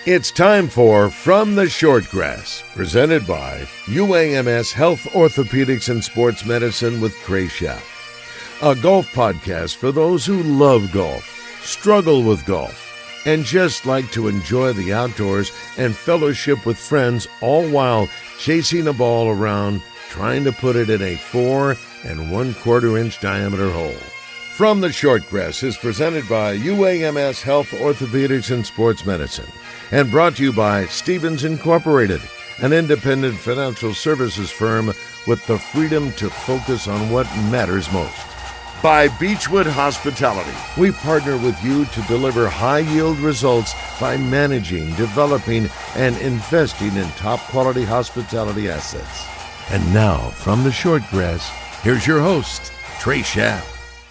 It's time for From the Shortgrass, presented by UAMS Health Orthopedics and Sports Medicine with Trey, a golf podcast for those who love golf, struggle with golf, and just like to enjoy the outdoors and fellowship with friends, all while chasing a ball around, trying to put it in a 4 1/4 inch diameter hole. From the Shortgrass is presented by UAMS Health Orthopedics and Sports Medicine, and brought to you by Stevens Incorporated, an independent financial services firm with the freedom to focus on what matters most. By Beechwood Hospitality, we partner with you to deliver high-yield results by managing, developing, and investing in top-quality hospitality assets. And now, from the Shortgrass, here's your host, Trey.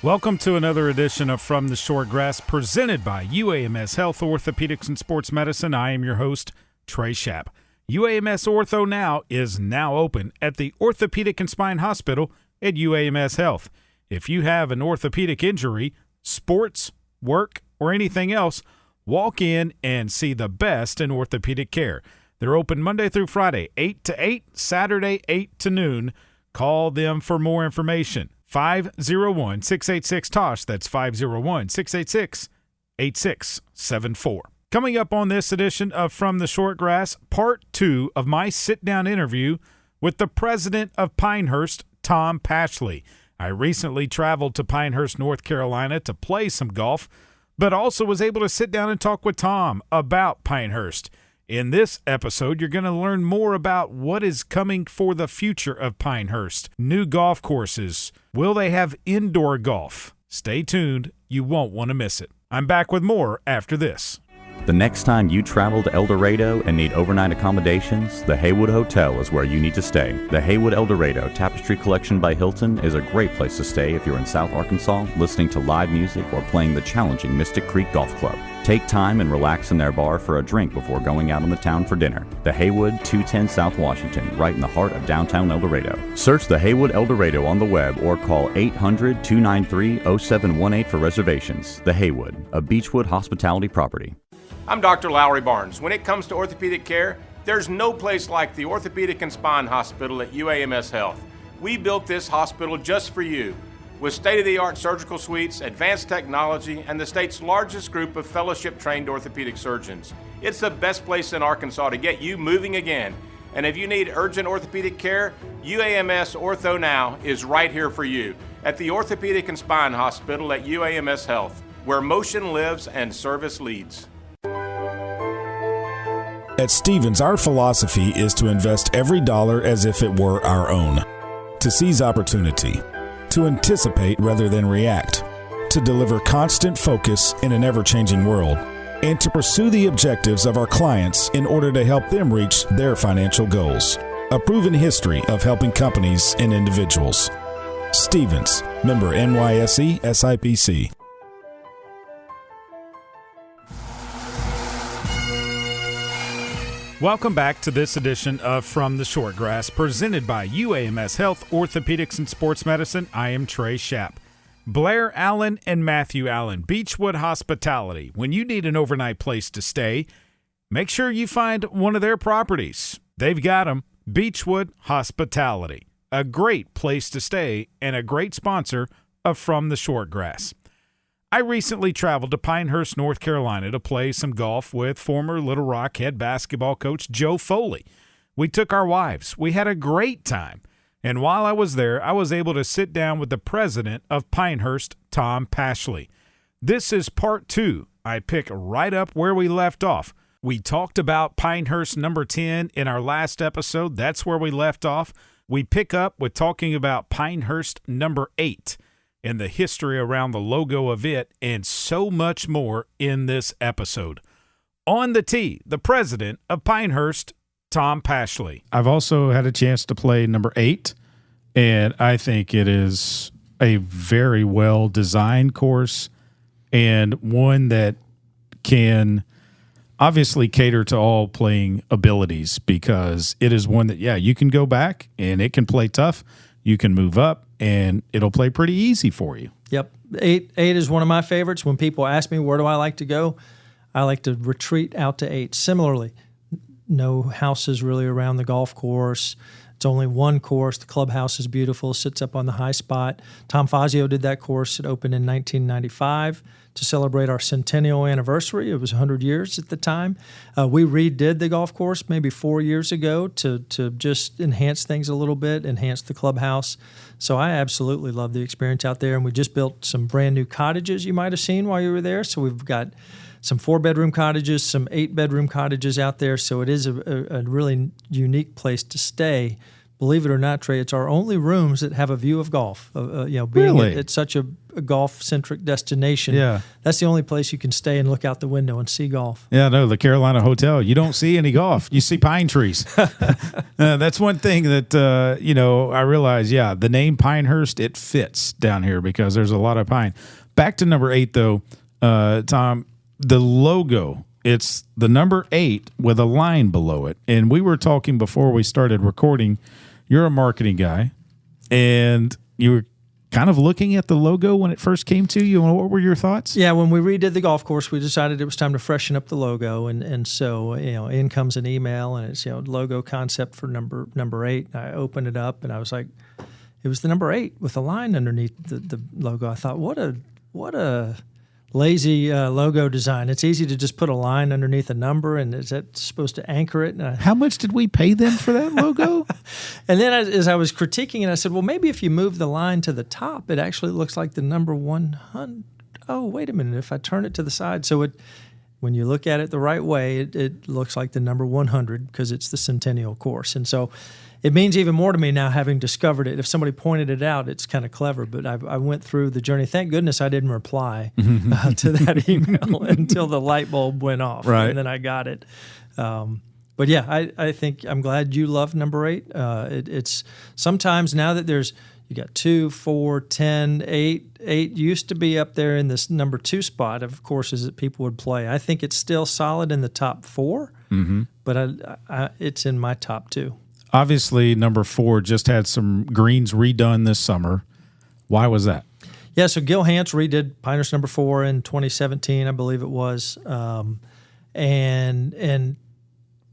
Welcome to another edition of From the Shortgrass, presented by UAMS Health Orthopedics and Sports Medicine. I am your host, Trey. UAMS Ortho Now is now open at the Orthopedic and Spine Hospital at UAMS Health. If you have an orthopedic injury, sports, work, or anything else, walk in and see the best in orthopedic care. They're open Monday through Friday, 8 to 8, Saturday, 8 to noon. Call them for more information. 501-686-TOSH. That's 501-686-8674. Coming up on this edition of From the Shortgrass, part 2 of my sit-down interview with the President of Pinehurst, Tom Pashley. I recently traveled to Pinehurst, North Carolina to play some golf, but also was able to sit down and talk with Tom about Pinehurst. In this episode, you're going to learn more about what is coming for the future of Pinehurst. New golf courses. Will they have indoor golf? Stay tuned. You won't want to miss it. I'm back with more after this. The next time you travel to El Dorado and need overnight accommodations, the Haywood Hotel is where you need to stay. The Haywood El Dorado Tapestry Collection by Hilton is a great place to stay if you're in South Arkansas, listening to live music or playing the challenging Mystic Creek Golf Club. Take time and relax in their bar for a drink before going out on the town for dinner. The Haywood, 210 South Washington, right in the heart of downtown El Dorado. Search the Haywood El Dorado on the web or call 800-293-0718 for reservations. The Haywood, a Beechwood hospitality property. I'm Dr. Lowry Barnes. When it comes to orthopedic care, there's no place like the Orthopedic and Spine Hospital at UAMS Health. We built this hospital just for you, with state-of-the-art surgical suites, advanced technology, and the state's largest group of fellowship-trained orthopedic surgeons. It's the best place in Arkansas to get you moving again. And if you need urgent orthopedic care, UAMS Ortho Now is right here for you at the Orthopedic and Spine Hospital at UAMS Health, where motion lives and service leads. At Stevens, our philosophy is to invest every dollar as if it were our own, to seize opportunity, to anticipate rather than react, to deliver constant focus in an ever-changing world, and to pursue the objectives of our clients in order to help them reach their financial goals. A proven history of helping companies and individuals. Stevens, member NYSE, SIPC. Welcome back to this edition of From the Shortgrass, presented by UAMS Health Orthopedics and Sports Medicine. I am Trey. Blair Allen and Matthew Allen, Beechwood Hospitality. When you need an overnight place to stay, make sure you find one of their properties. They've got them. Beechwood Hospitality, a great place to stay and a great sponsor of From the Shortgrass. I recently traveled to Pinehurst, North Carolina to play some golf with former Little Rock head basketball coach Joe Foley. We took our wives. We had a great time. And while I was there, I was able to sit down with the president of Pinehurst, Tom Pashley. This is part 2. I pick right up where we left off. We talked about Pinehurst number 10 in our last episode. That's where we left off. We pick up with talking about Pinehurst number 8. And the history around the logo of it, and so much more in this episode. On the tee, the president of Pinehurst, Tom Pashley. I've also had a chance to play number 8, and I think it is a very well-designed course and one that can obviously cater to all playing abilities, because it is one that, you can go back and it can play tough. You can move up, and it'll play pretty easy for you. Yep. Eight is one of my favorites. When people ask me, where do I like to go? I like to retreat out to 8. Similarly, no houses really around the golf course. It's only one course. The clubhouse is beautiful, sits up on the high spot. Tom Fazio did that course. It opened in 1995 to celebrate our centennial anniversary. It was 100 years at the time. We redid the golf course maybe 4 years ago to just enhance things a little bit, enhance the clubhouse. So I absolutely love the experience out there. And we just built some brand new cottages you might have seen while you were there. So we've got some 4-bedroom cottages, some 8-bedroom cottages out there. So it is a really unique place to stay. Believe it or not, Trey, it's our only rooms that have a view of golf. Being Really? it's such a golf-centric destination. Yeah. That's the only place you can stay and look out the window and see golf. Yeah, no, the Carolina Hotel, you don't see any golf. You see pine trees. That's one thing that, I realize, the name Pinehurst, it fits down here because there's a lot of pine. Back to number 8, though, Tom, the logo, it's the number 8 with a line below it. And we were talking before we started recording. You're a marketing guy, and you were kind of looking at the logo when it first came to you. What were your thoughts? Yeah, when we redid the golf course, we decided it was time to freshen up the logo, and so in comes an email, and it's logo concept for number 8. I opened it up, and I was like, it was the number 8 with a line underneath the logo. I thought, what a lazy logo design. It's easy to just put a line underneath a number, and is that supposed to anchor it? How much did we pay them for that logo? And then as I was critiquing it, I said, well, maybe if you move the line to the top, it actually looks like the number 100. Oh, wait a minute. If I turn it to the side, so when you look at it the right way, it looks like the number 100 because it's the centennial course. And so it means even more to me now, having discovered it. If somebody pointed it out, it's kind of clever. But I went through the journey. Thank goodness I didn't reply to that email until the light bulb went off. Right. And then I got it. But yeah, I think I'm glad you love number 8. It's sometimes now that you got 2, 4, 10, 8. 8 used to be up there in this number 2 spot of courses that people would play. I think it's still solid in the top 4, but it's in my top 2. Obviously, number 4 just had some greens redone this summer. Why was that? Yeah, so Gil Hance redid Pinehurst number 4 in 2017, I believe it was, and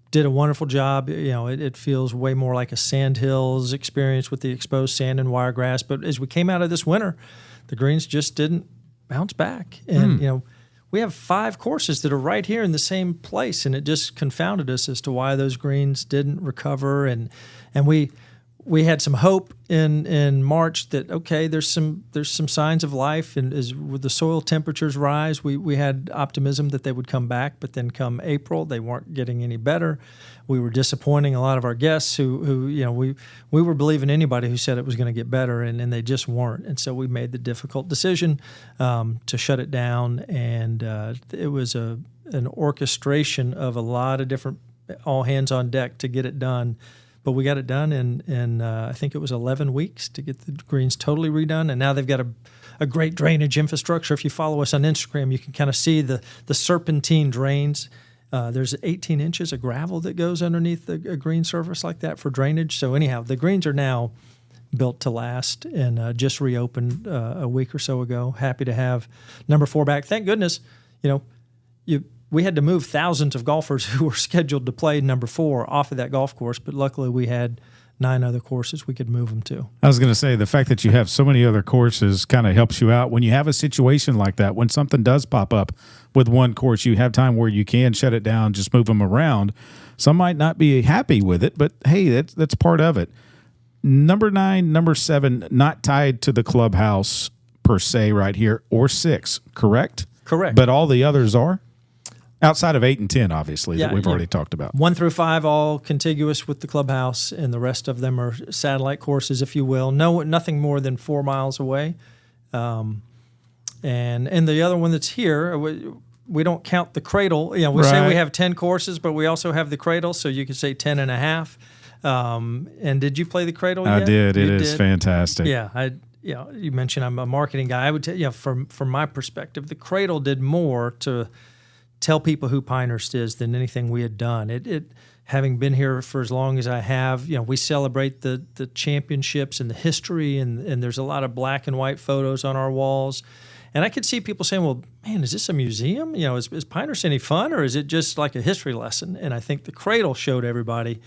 did a wonderful job. It feels way more like a Sandhills experience with the exposed sand and wiregrass. But as we came out of this winter, the greens just didn't bounce back, and we have 5 courses that are right here in the same place, and it just confounded us as to why those greens didn't recover. And we had some hope in March that there's some signs of life, and as the soil temperatures rise, we had optimism that they would come back. But then come April, they weren't getting any better. We were disappointing a lot of our guests who we were believing anybody who said it was going to get better, and they just weren't. And so we made the difficult decision to shut it down, and it was an orchestration of a lot of different all hands on deck to get it done. But we got it done in I think it was 11 weeks to get the greens totally redone, and now they've got a great drainage infrastructure. If you follow us on Instagram, you can kind of see the serpentine drains. There's 18 inches of gravel that goes underneath a green surface like that for drainage. So anyhow, the greens are now built to last, and just reopened a week or so ago. Happy to have number 4 back. Thank goodness, we had to move thousands of golfers who were scheduled to play number 4 off of that golf course, but luckily we had 9 other courses we could move them to. I was going to say, the fact that you have so many other courses kind of helps you out. When you have a situation like that, when something does pop up with one course, you have time where you can shut it down, just move them around. Some might not be happy with it, but hey, that's part of it. Number 9, number 7, not tied to the clubhouse per se right here, or 6, correct? Correct. But all the others are? Outside of 8 and 10, obviously, that we've already talked about. 1 through 5 all contiguous with the clubhouse, and the rest of them are satellite courses, if you will. Nothing more than 4 miles away. And the other one that's here, we don't count the Cradle. We say we have 10 courses, but we also have the Cradle, so you could say 10 and a half. And did you play the Cradle yet? I did. It is fantastic. Yeah, you mentioned I'm a marketing guy. I would tell you, from my perspective, the Cradle did more to tell people who Pinehurst is than anything we had done. It having been here for as long as I have, we celebrate the championships and the history, and there's a lot of black and white photos on our walls. And I could see people saying, well, man, is this a museum? Is Pinehurst any fun, or is it just like a history lesson? And I think the Cradle showed everybody,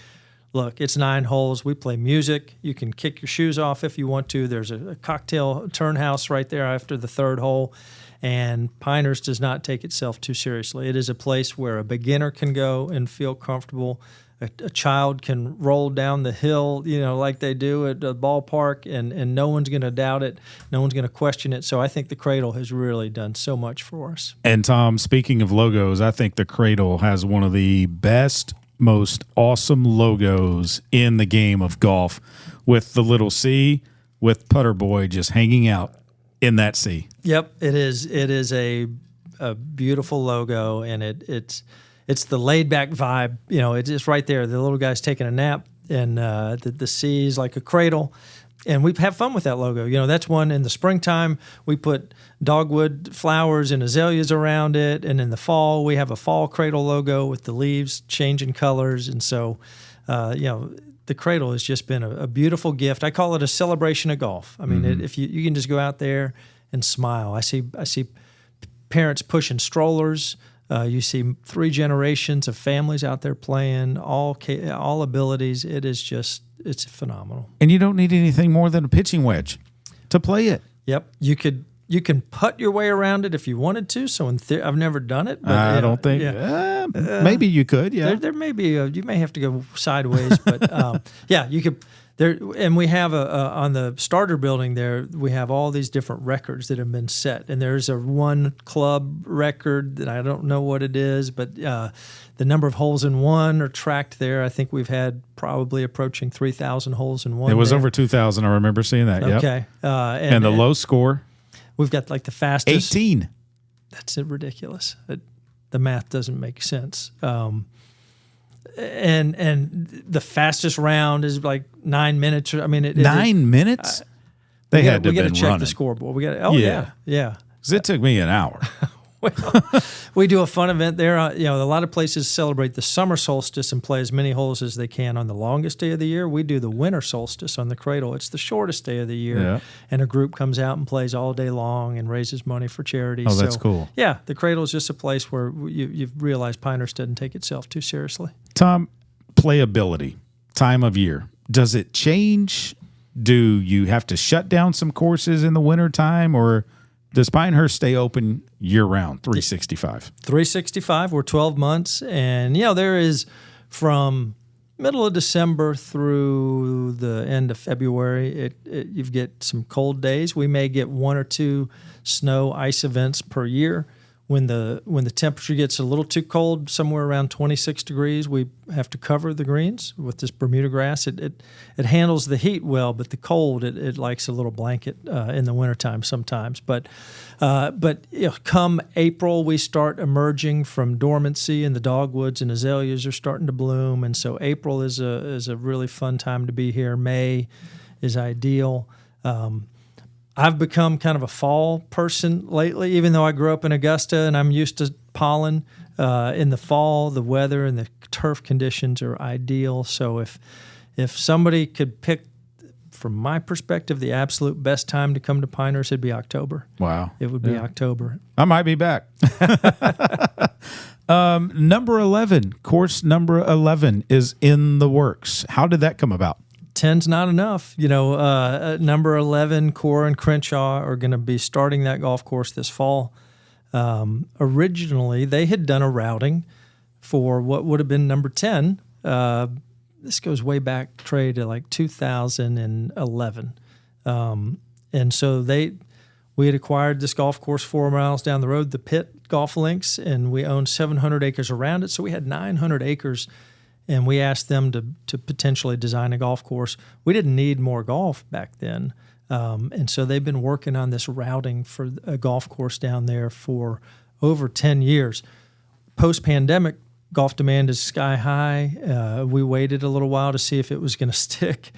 look, it's 9 holes. We play music. You can kick your shoes off if you want to. There's a cocktail turn house right there after the 3rd hole. And Pinehurst does not take itself too seriously. It is a place where a beginner can go and feel comfortable. A child can roll down the hill, like they do at the ballpark, and no one's going to doubt it. No one's going to question it. So I think the Cradle has really done so much for us. And, Tom, speaking of logos, I think the Cradle has one of the best, most awesome logos in the game of golf, with the little C with Putter Boy just hanging out in that C. Yep, it is. It is a beautiful logo, and it's the laid-back vibe. It's just right there. The little guy's taking a nap, and the C is like a cradle. And we have fun with that logo. That's one in the springtime. We put dogwood flowers and azaleas around it. And in the fall, we have a fall Cradle logo with the leaves changing colors. And so, the Cradle has just been a beautiful gift. I call it a celebration of golf. I mean, if you can just go out there and smile. I see parents pushing strollers. You see 3 generations of families out there playing, all abilities. It's phenomenal. And you don't need anything more than a pitching wedge to play it. Yep. You can putt your way around it if you wanted to. So I've never done it. But, I don't think. Maybe you could. Yeah. There may be. You may have to go sideways, but you could. There, and we have on the starter building there, we have all these different records that have been set. And there's a 1 club record that I don't know what it is, but the number of holes in one are tracked there. I think we've had probably approaching 3,000 holes in one. It was there. over 2,000. I remember seeing that. Okay. Yep. And the low score? We've got like the fastest. 18. That's ridiculous. The math doesn't make sense. And the fastest round is like 9 minutes. I mean, 9 minutes? They had to have been running. We got to check the scoreboard. Yeah. Because it took me an hour. Well, we do a fun event there. A lot of places celebrate the summer solstice and play as many holes as they can on the longest day of the year. We do the winter solstice on the Cradle. It's the shortest day of the year, and a group comes out and plays all day long and raises money for charity. Oh, that's cool. Yeah, the Cradle is just a place where you've realized Pinehurst doesn't take itself too seriously. Tom, playability, time of year. Does it change? Do you have to shut down some courses in the wintertime, or does Pinehurst stay open year-round, 365? 365. We're 12 months. And, there is from middle of December through the end of February, you get some cold days. We may get 1 or 2 snow ice events per year. When the temperature gets a little too cold, somewhere around 26 degrees, we have to cover the greens with this Bermuda grass. It handles the heat well, but the cold, it likes a little blanket in the wintertime sometimes. But come April, we start emerging from dormancy, and the dogwoods and azaleas are starting to bloom. And so April is a really fun time to be here. May is ideal. I've become kind of a fall person lately, even though I grew up in Augusta and I'm used to pollen. In the fall, the weather and the turf conditions are ideal. So if somebody could pick, from my perspective, the absolute best time to come to Pinehurst, it'd be October. Wow. It would be October. I might be back. Number 11, course number 11 is in the works. How did that come about? 10's not enough. Number 11, Core and Crenshaw are going to be starting that golf course this fall. Originally, they had done a routing for what would have been number 10. This goes way back, Trey, to like 2011. And so we had acquired this golf course 4 miles down the road, the Pitt Golf Links, and we owned 700 acres around it. So we had 900 acres. And we asked them to potentially design a golf course. We didn't need more golf back then. And so they've been working on this routing for a golf course down there for over 10 years. Post-pandemic, golf demand is sky high. We waited a little while to see if it was going to stick.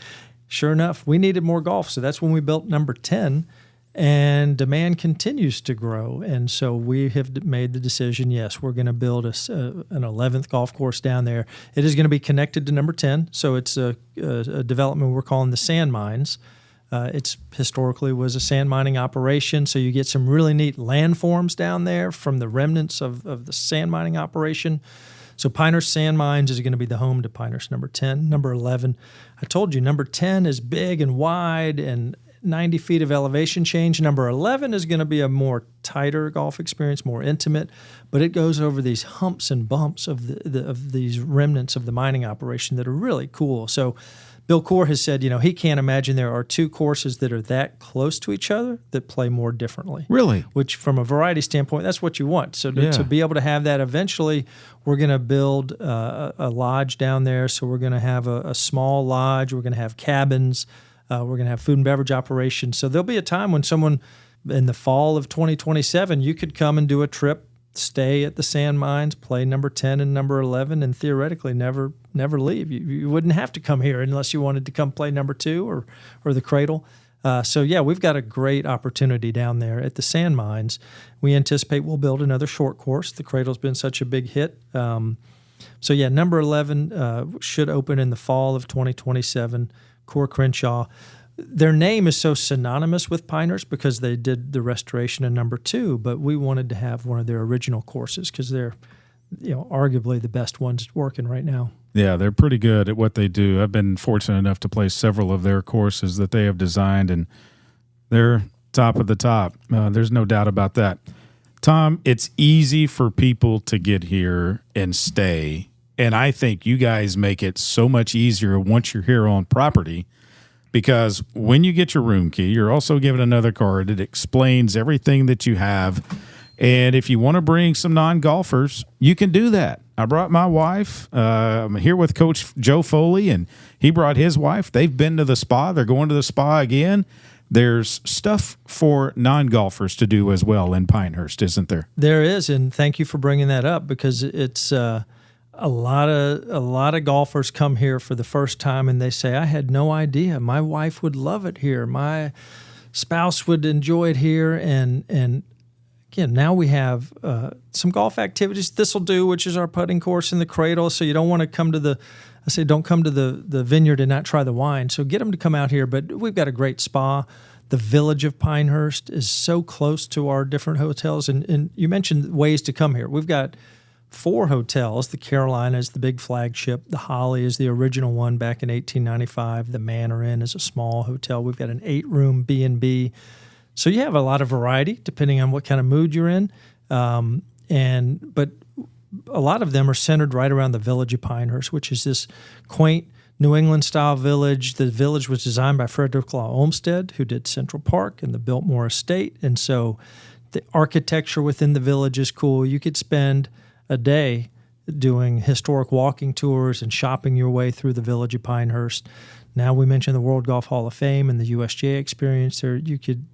Sure enough, we needed more golf. So that's when we built number 10. And demand continues to grow. And so we have made the decision, yes, we're going to build an 11th golf course down there. It is going to be connected to number 10. So it's a development we're calling the Sand Mines. It's historically was a sand mining operation, so you get some really neat landforms down there from the remnants of the sand mining operation. So Pinehurst Sand Mines is going to be the home to Pinehurst number 10. Number 11, I told you, number 10 is big and wide and 90 feet of elevation change. Number 11 is going to be a more tighter golf experience, more intimate, but it goes over these humps and bumps of of these remnants of the mining operation that are really cool. So Bill Core has said, he can't imagine there are two courses that are that close to each other that play more differently. Really? Which, from a variety standpoint, that's what you want. So to be able to have that, eventually we're going to build a lodge down there. So we're going to have a small lodge. We're going to have cabins. We're going to have food and beverage operations. So there'll be a time when someone in the fall of 2027, you could come and do a trip, stay at the sand mines, play number 10 and number 11, and theoretically never leave. You wouldn't have to come here unless you wanted to come play number 2 or the Cradle. We've got a great opportunity down there at the sand mines. We anticipate we'll build another short course. The Cradle's been such a big hit. Number 11 should open in the fall of 2027. Core Crenshaw. Their name is so synonymous with Pinehurst because they did the restoration in number 2, but we wanted to have one of their original courses because they're, arguably the best ones working right now. Yeah, they're pretty good at what they do. I've been fortunate enough to play several of their courses that they have designed, and they're top of the top. There's no doubt about that. Tom, it's easy for people to get here and stay, and I think you guys make it so much easier once you're here on property. Because when you get your room key, you're also given another card that explains everything that you have. And if you want to bring some non-golfers, you can do that. I brought my wife. I'm here with Coach Joe Foley, and he brought his wife. They've been to the spa. They're going to the spa again. There's stuff for non-golfers to do as well in Pinehurst, isn't there? There is, and thank you for bringing that up because it's a lot of golfers come here for the first time and they say, I had no idea. My wife would love it here. My spouse would enjoy it here. And again, now we have some golf activities. This'll Do, which is our putting course in the Cradle. So you don't want to come to don't come to the vineyard and not try the wine. So get them to come out here. But we've got a great spa. The village of Pinehurst is so close to our different hotels. And you mentioned ways to come here. We've got 4 hotels. The Carolina is the big flagship. The Holly is the original one back in 1895. The Manor Inn is a small hotel. We've got an 8-room B&B. So you have a lot of variety depending on what kind of mood you're in. But a lot of them are centered right around the village of Pinehurst, which is this quaint New England-style village. The village was designed by Frederick Law Olmsted, who did Central Park and the Biltmore Estate. And so the architecture within the village is cool. You could spend a day doing historic walking tours and shopping your way through the village of Pinehurst. Now we mentioned the World Golf Hall of Fame and the USGA experience. There, you could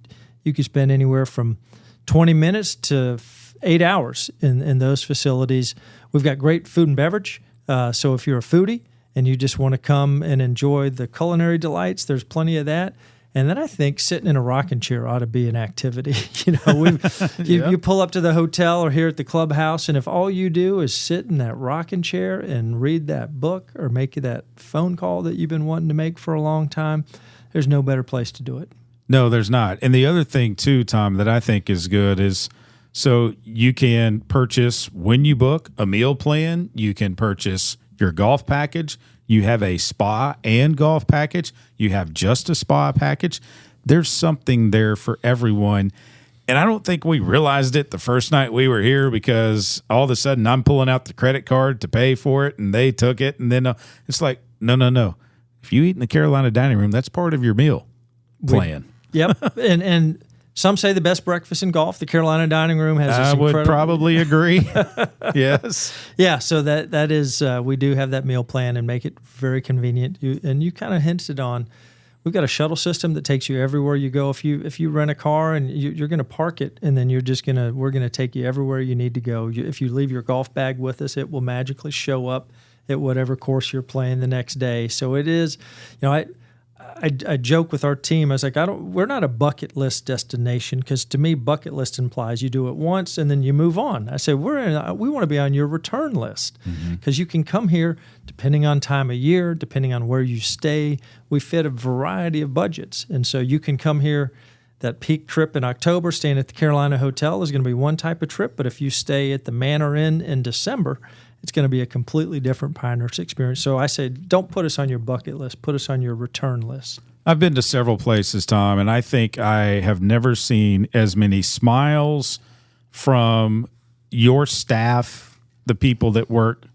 spend anywhere from 20 minutes to 8 hours in those facilities. We've got great food and beverage. So if you're a foodie and you just want to come and enjoy the culinary delights, there's plenty of that. And then I think sitting in a rocking chair ought to be an activity. You pull up to the hotel or here at the clubhouse, and if all you do is sit in that rocking chair and read that book or make that phone call that you've been wanting to make for a long time, there's no better place to do it. No, there's not. And the other thing, too, Tom, that I think is good is so you can purchase, when you book, a meal plan. You can purchase your golf package. You have a spa and golf package. You have just a spa package. There's something there for everyone. And I don't think we realized it the first night we were here because all of a sudden I'm pulling out the credit card to pay for it and they took it. And then it's like, no. If you eat in the Carolina dining room, that's part of your meal plan. Yep. And some say the best breakfast in golf. The Carolina dining room has this incredible... I would probably agree. Yes. Yeah, so that is, we do have that meal plan and make it very convenient. You kind of hinted on, we've got a shuttle system that takes you everywhere you go. If you rent a car and you're going to park it, and then we're going to take you everywhere you need to go. If you leave your golf bag with us, it will magically show up at whatever course you're playing the next day. So it is, I joke with our team. I was like, we're not a bucket list destination, because to me, bucket list implies you do it once and then you move on. I say we want to be on your return list, because you can come here depending on time of year, depending on where you stay. We fit a variety of budgets, and so you can come here. That peak trip in October, staying at the Carolina Hotel, is going to be one type of trip, but if you stay at the Manor Inn in December, it's going to be a completely different Pinehurst experience. So I say, don't put us on your bucket list. Put us on your return list. I've been to several places, Tom, and I think I have never seen as many smiles from your staff, the people that work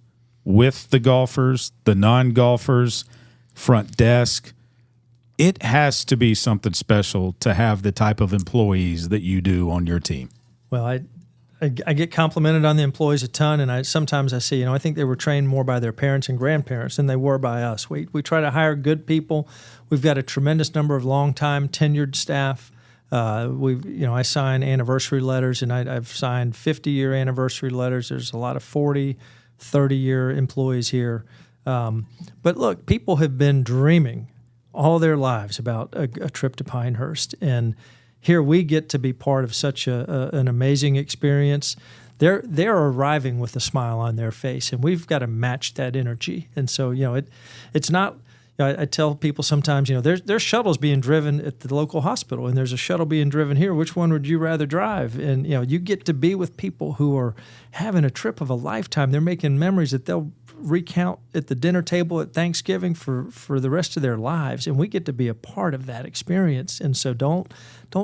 with the golfers, the non-golfers, front desk. It has to be something special to have the type of employees that you do on your team. Well, I get complimented on the employees a ton, and sometimes I say, I think they were trained more by their parents and grandparents than they were by us. We try to hire good people. We've got a tremendous number of long-time tenured staff. I sign anniversary letters, and I've signed 50-year anniversary letters. There's a lot of 40, 30-year employees here. But look, people have been dreaming all their lives about a trip to Pinehurst, and here we get to be part of such an amazing experience. They're arriving with a smile on their face, and we've got to match that energy. And so it's not. I tell people sometimes, there's shuttles being driven at the local hospital, and there's a shuttle being driven here. Which one would you rather drive? And you get to be with people who are having a trip of a lifetime. They're making memories that they'll recount at the dinner table at Thanksgiving for the rest of their lives, and we get to be a part of that experience. And so don't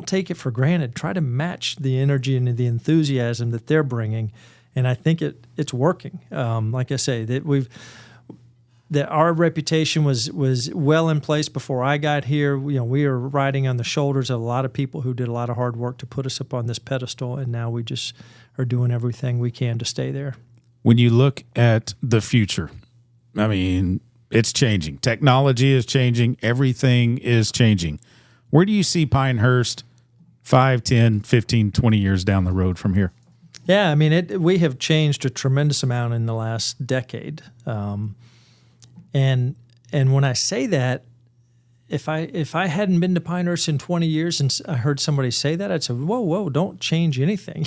take it for granted. Try to match the energy and the enthusiasm that they're bringing, and I think it's working. Like I say, that our reputation was well in place before I got here. We are riding on the shoulders of a lot of people who did a lot of hard work to put us up on this pedestal, and now we just are doing everything we can to stay there. When you look at the future, I mean, it's changing. Technology is changing. Everything is changing. Where do you see Pinehurst 5, 10, 15, 20 years down the road from here? Yeah, I mean, we have changed a tremendous amount in the last decade. And when I say that, if I hadn't been to Pinehurst in 20 years and I heard somebody say that, I'd say, whoa, don't change anything.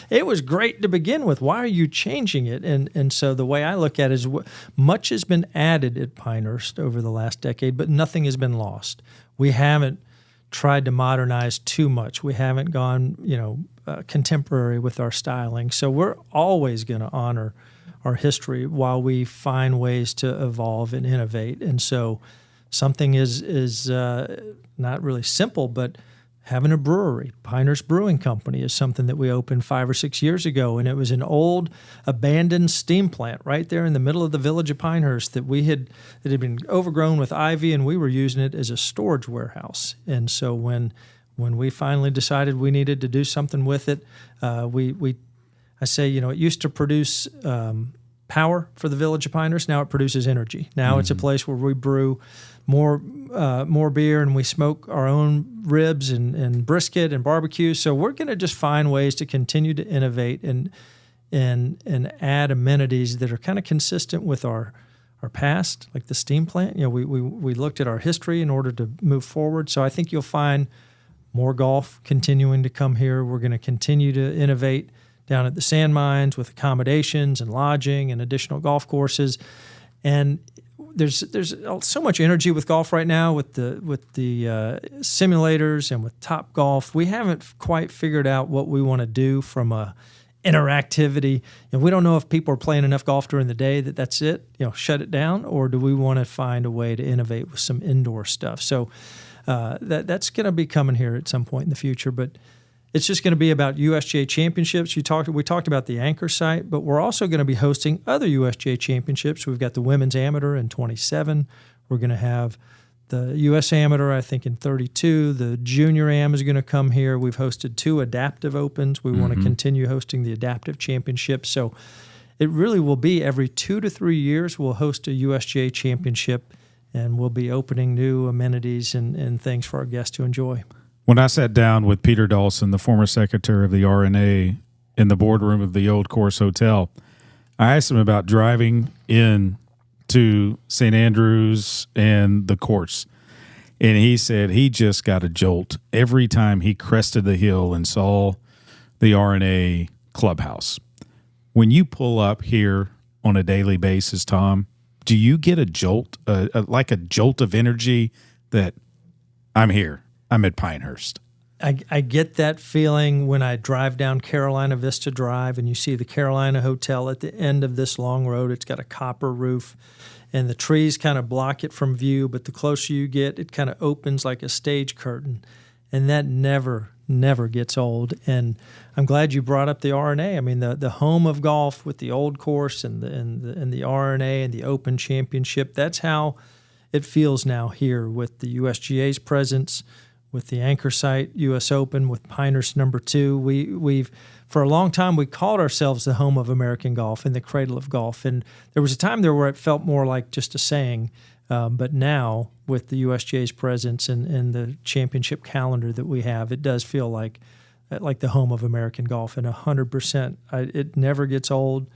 It was great to begin with. Why are you changing it? And so the way I look at it is much has been added at Pinehurst over the last decade, but nothing has been lost. We haven't tried to modernize too much. We haven't gone, contemporary with our styling. So we're always going to honor our history while we find ways to evolve and innovate. And so something is not really simple, but having a brewery. Pinehurst Brewing Company is something that we opened 5 or 6 years ago, and it was an old abandoned steam plant right there in the middle of the village of Pinehurst that had been overgrown with ivy, and we were using it as a storage warehouse. And so when we finally decided we needed to do something with it, I say, it used to produce power for the village of Pinehurst. Now it produces energy. Now it's a place where we brew more beer, and we smoke our own ribs and brisket and barbecue. So we're going to just find ways to continue to innovate and add amenities that are kind of consistent with our past, like the steam plant. We looked at our history in order to move forward. So I think you'll find more golf continuing to come here. We're going to continue to innovate down at the sand mines with accommodations and lodging and additional golf courses. And there's so much energy with golf right now with the simulators and with Top Golf. We haven't quite figured out what we want to do from a interactivity. We don't know if people are playing enough golf during the day that's it, shut it down, or do we want to find a way to innovate with some indoor stuff? So that's going to be coming here at some point in the future, but it's just going to be about USGA championships. We talked about the Anchor site, but we're also going to be hosting other USGA championships. We've got the Women's Amateur in 27. We're going to have the U.S. Amateur, I think, in 32. The Junior Am is going to come here. We've hosted 2 Adaptive Opens. We want to continue hosting the Adaptive Championships. So it really will be every 2 to 3 years we'll host a USGA championship, and we'll be opening new amenities and things for our guests to enjoy. When I sat down with Peter Dawson, the former secretary of the RNA, in the boardroom of the Old Course Hotel, I asked him about driving in to St. Andrews and the course. And he said he just got a jolt every time he crested the hill and saw the RNA clubhouse. When you pull up here on a daily basis, Tom, do you get a jolt, like a jolt of energy that I'm here, I'm at Pinehurst? I get that feeling when I drive down Carolina Vista Drive and you see the Carolina Hotel at the end of this long road. It's got a copper roof and the trees kind of block it from view, but the closer you get, it kind of opens like a stage curtain. And that never gets old. And I'm glad you brought up the RNA. I mean, the home of golf with the old course and the RNA and the Open Championship, that's how it feels now here with the USGA's presence, with the anchor site, U.S. Open, with Pinehurst #2. We've for a long time, we called ourselves the home of American golf and the cradle of golf. And there was a time there where it felt more like just a saying. But now, with the USGA's presence and the championship calendar that we have, it does feel like the home of American golf. And 100%, it never gets old.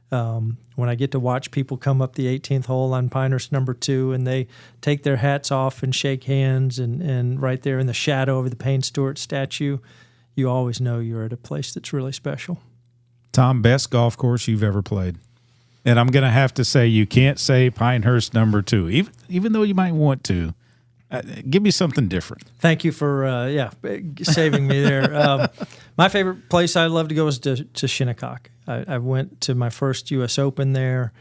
When I get to watch people come up the 18th hole on Pinehurst #2 and they take their hats off and shake hands and right there in the shadow of the Payne Stewart statue, you always know you're at a place that's really special. Tom, best golf course you've ever played? And I'm going to have to say you can't say Pinehurst #2, even though you might want to. Give me something different. Thank you for saving me there. My favorite place I'd love to go is to Shinnecock. I went to my first U.S. Open there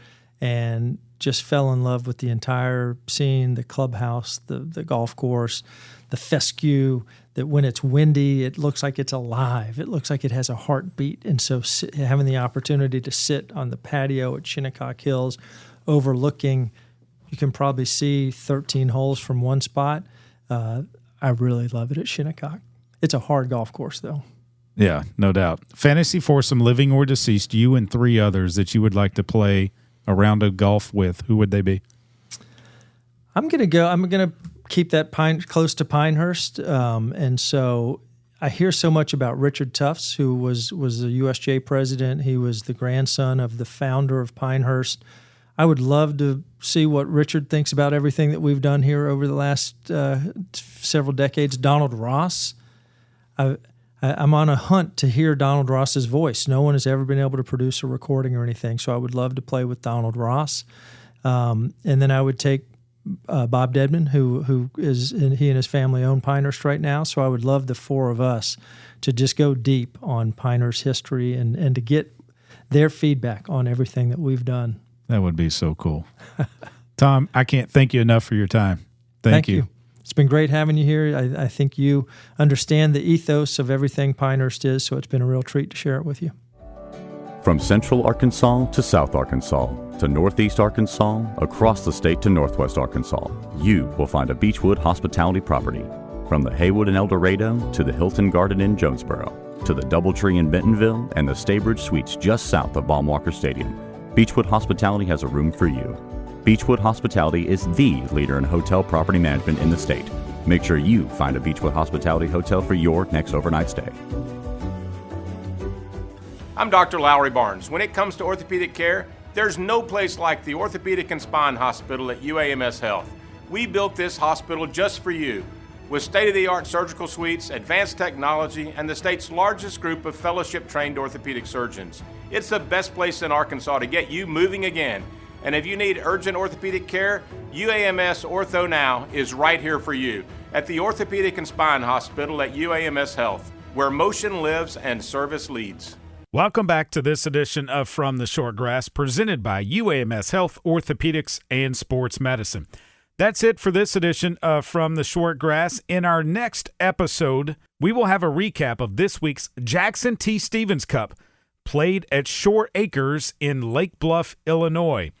and just fell in love with the entire scene, the clubhouse, the golf course, the fescue, that when it's windy, it looks like it's alive. It looks like it has a heartbeat. And so having the opportunity to sit on the patio at Shinnecock Hills overlooking, you can probably see 13 holes from one spot. I really love it at Shinnecock. It's a hard golf course, though. Yeah, no doubt. Fantasy foursome, living or deceased, you and 3 others that you would like to play a round of golf with. Who would they be? I'm going to keep that close to Pinehurst. And so I hear so much about Richard Tufts, who was the USGA president. He was the grandson of the founder of Pinehurst. I would love to see what Richard thinks about everything that we've done here over the last several decades. Donald Ross. I'm on a hunt to hear Donald Ross's voice. No one has ever been able to produce a recording or anything, so I would love to play with Donald Ross. And then I would take Bob Dedman, who is he and his family own Pinehurst right now, so I would love the 4 of us to just go deep on Pinehurst history and to get their feedback on everything that we've done. That would be so cool. Tom, I can't thank you enough for your time. Thank you. It's been great having you here. I think you understand the ethos of everything Pinehurst is, so it's been a real treat to share it with you. From Central Arkansas to South Arkansas to Northeast Arkansas, across the state to Northwest Arkansas, you will find a Beechwood hospitality property. From the Haywood in El Dorado to the Hilton Garden in Jonesboro to the Doubletree in Bentonville and the Staybridge Suites just south of Baumwalker Stadium, Beechwood Hospitality has a room for you. Beechwood Hospitality is the leader in hotel property management in the state. Make sure you find a Beechwood Hospitality hotel for your next overnight stay. I'm Dr. Lowry Barnes. When it comes to orthopedic care, there's no place like the Orthopedic and Spine Hospital at UAMS Health. We built this hospital just for you, with state-of-the-art surgical suites, advanced technology, and the state's largest group of fellowship-trained orthopedic surgeons. It's the best place in Arkansas to get you moving again. And if you need urgent orthopedic care, UAMS Ortho Now is right here for you at the Orthopedic and Spine Hospital at UAMS Health, where motion lives and service leads. Welcome back to this edition of From the Short Grass, presented by UAMS Health, Orthopedics, and Sports Medicine. That's it for this edition of From the Short Grass. In our next episode, we will have a recap of this week's Jackson T. Stevens Cup, played at Shore Acres in Lake Bluff, Illinois.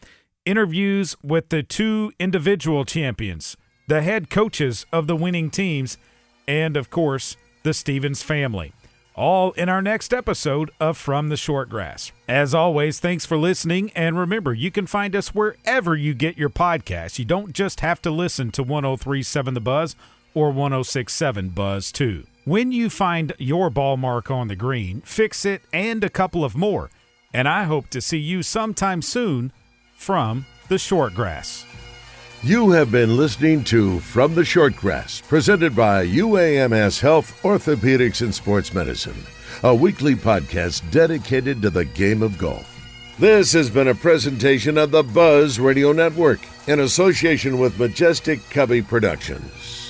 Interviews with the 2 individual champions, the head coaches of the winning teams, and, of course, the Stevens family. All in our next episode of From the Short Grass. As always, thanks for listening, and remember, you can find us wherever you get your podcasts. You don't just have to listen to 103.7 The Buzz or 106.7 Buzz 2. When you find your ball mark on the green, fix it and a couple of more. And I hope to see you sometime soon from the Short Grass. You have been listening to From the Shortgrass, presented by UAMS Health, Orthopedics, and Sports Medicine, a weekly podcast dedicated to the game of golf. This has been a presentation of the Buzz Radio Network in association with Majestic Cubby Productions.